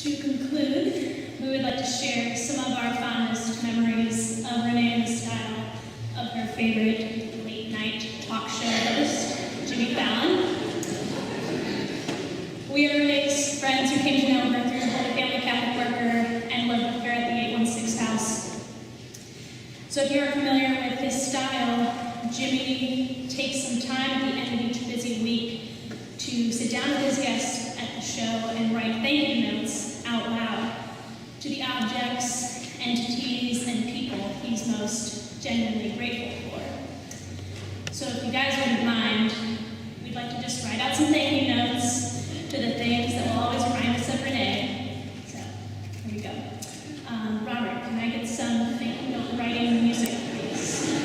To conclude, we would like to share some of our fondest memories of Renee in the style of her favorite late-night talk show host, Jimmy Fallon. We are Renee's friends who came to know her through Holy Family Catholic Worker and lived with her at the 816 house. So if you are familiar with his style, Jimmy takes some time at the end of each busy week to sit down with his guests at the show and write thank you notes out loud to the objects, entities, and people he's most genuinely grateful for. So if you guys wouldn't mind, we'd like to just write out some thank you notes to the things that will always remind us of Renee. So, here we go. Robert, can I get some thank you note writing music, please?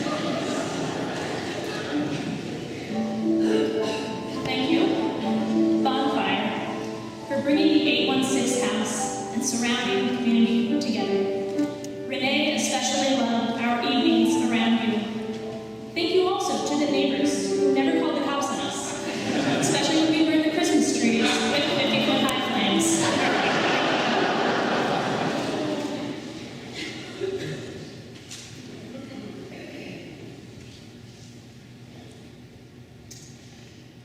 Thank you, Bonfire, for bringing the 816 house and surrounding the community together. Renee especially loved our evenings around you. Thank you also to the neighbors who never called the cops on us, especially when we burned the Christmas trees with 50-foot high flames.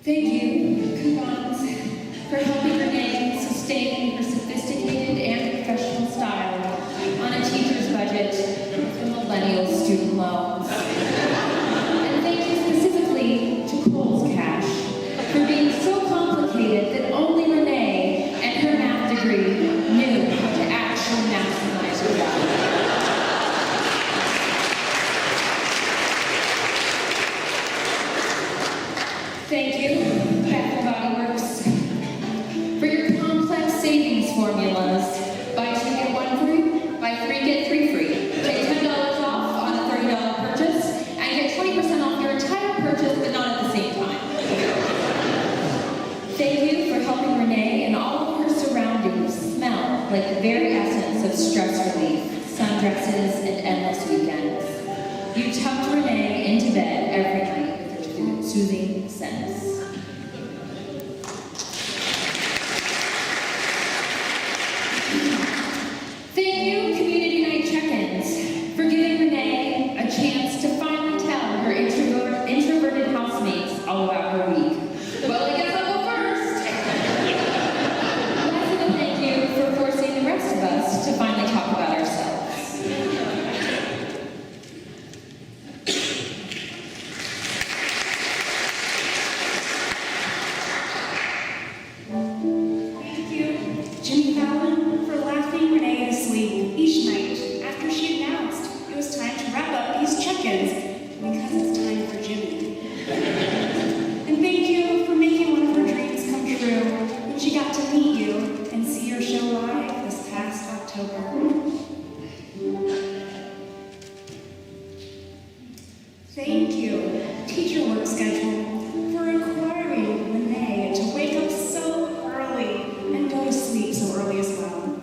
Thank you, coupons, for helping Renee sustain her sophisticated and professional style on a teacher's budget for millennial student loans. And thank you specifically to Cole's Cash for being so complicated that only Renee and her math degree knew how to actually maximize her value. Thank you, Bath and Body Works, for your complex savings formulas. Buy two, get one free, buy three, get three free. Take $10 off on a $30 purchase, and get 20% off your entire purchase, but not at the same time. Thank you for helping Renee and all of her surroundings smell like the very essence of stress relief, sundresses, and endless weekends. You tucked Renee into bed every night with your soothing scents. Thank you, Community Night Check-ins, for giving Renee a chance to finally tell her introverted housemates all about her week. Well, I guess I'll go first. Less of a thank you for forcing the rest of us to finally talk about ourselves. Thank you, Jimmy Fallon, for laughing Renee to sleep each night after she announced it was time to wrap up these check-ins because it's time for Jimmy. And thank you for making one of her dreams come true when she got to meet you and see your show live this past October. Thank you, Teacher Work Schedule, for requiring Renee to wake up so early and go to sleep so early as well.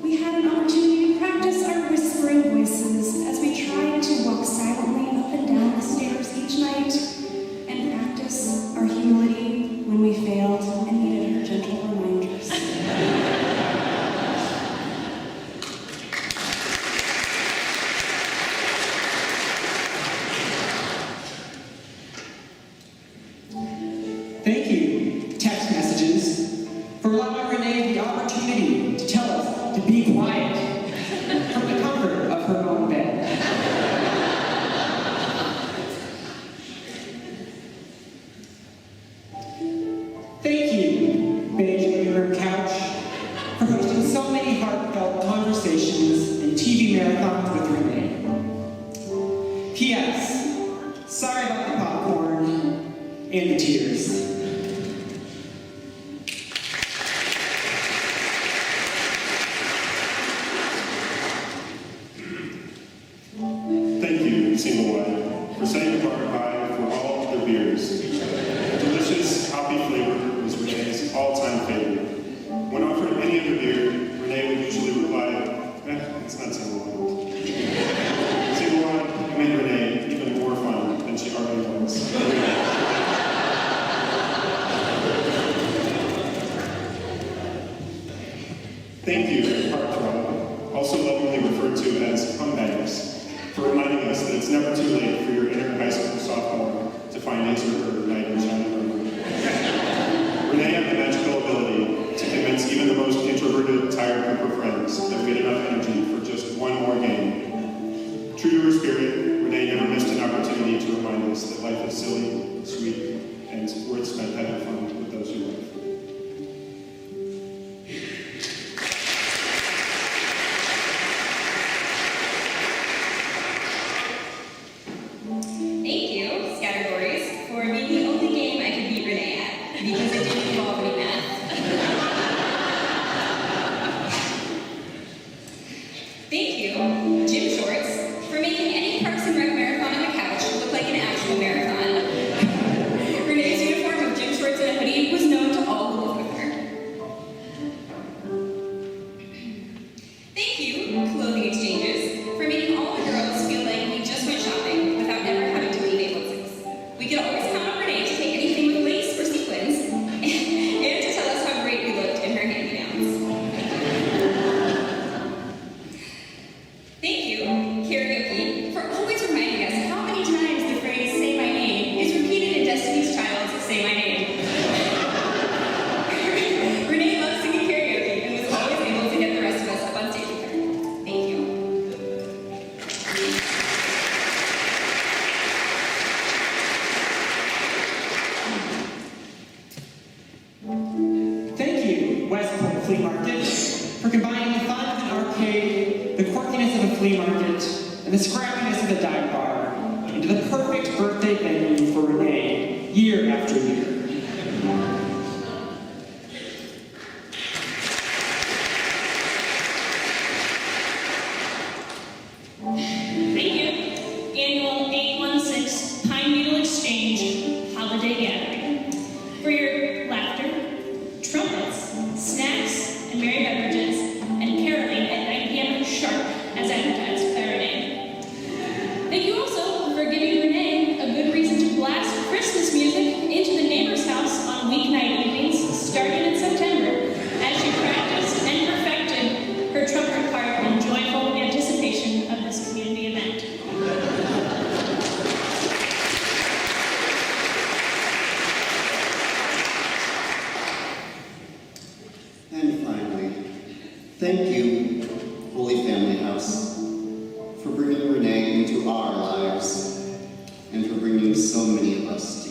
We had an opportunity to practice our whispering voices as we tried to walk silently up and down the stairs each night and practice our humility when we failed and needed her gentle reminders. Thank you, text messages, for allowing Renee the opportunity to tell us to be quiet from the comfort of her own bed. Thank you, Beige Living Room Couch, for hosting so many heartfelt conversations and TV marathons with Renee. P.S. Sorry about the popcorn and the tears. Thank you, Single Wife, for setting the bar high for all the beers. Delicious, hoppy flavor was Renee's all-time favorite. When offered any other beer, Renee would usually reply, it's not Single Wife. Single Wife made Renee even more fun than she already was. us that it's never too late for your inner high school sophomore to find his or her knight in shining armor. Renee had the magical ability to convince even the most introverted, tired group of friends that we had enough energy for just one more game. True to her spirit, Renee never missed an opportunity to remind us that life is silly, sweet, and worth spent having fun with those you love. Thank you, Scattergories, for being the only game I could beat Renee at, because it didn't involve any math. Thank you, Gym Shorts, for making any Parks and Rec marathon on the couch look like an actual marathon. Renee's uniform of gym shorts and a hoodie was known to all who lived with her. Thank you, Clothing Exchanges, for making all the girls feel like we just went shopping without ever having to leave 816. We could always count on Renee to take anything with lace or sequins and to tell us how great we looked in her hand-me-downs. Thank you, Karaoke, for always reminding us how many times the phrase "say my name" is repeated in Destiny's Child's "Say My Name." Renee loves singing karaoke and was always able to get the rest of us up on stage with her. Thank you. Thank you, West Point Flea Market, for combining the fun of an arcade, the quirkiness of a flea market, and the scrappiness of a dive bar into the perfect birthday venue for Renee, year after year. Thank you. Annual 816 Pine Needle Exchange Holiday Gathering. For your laughter, trumpets, snacks, and merry beverages, and caroling at 9 p.m. sharp as advertised by Renee. Thank you also for giving Renee a good reason to blast Christmas music into the neighbor's house on weeknight evenings starting in September as she practiced and perfected her trumpet part in joyful anticipation of this community event. And finally, thank you, Holy Family House, for bringing Renee into our lives and for bringing so many of us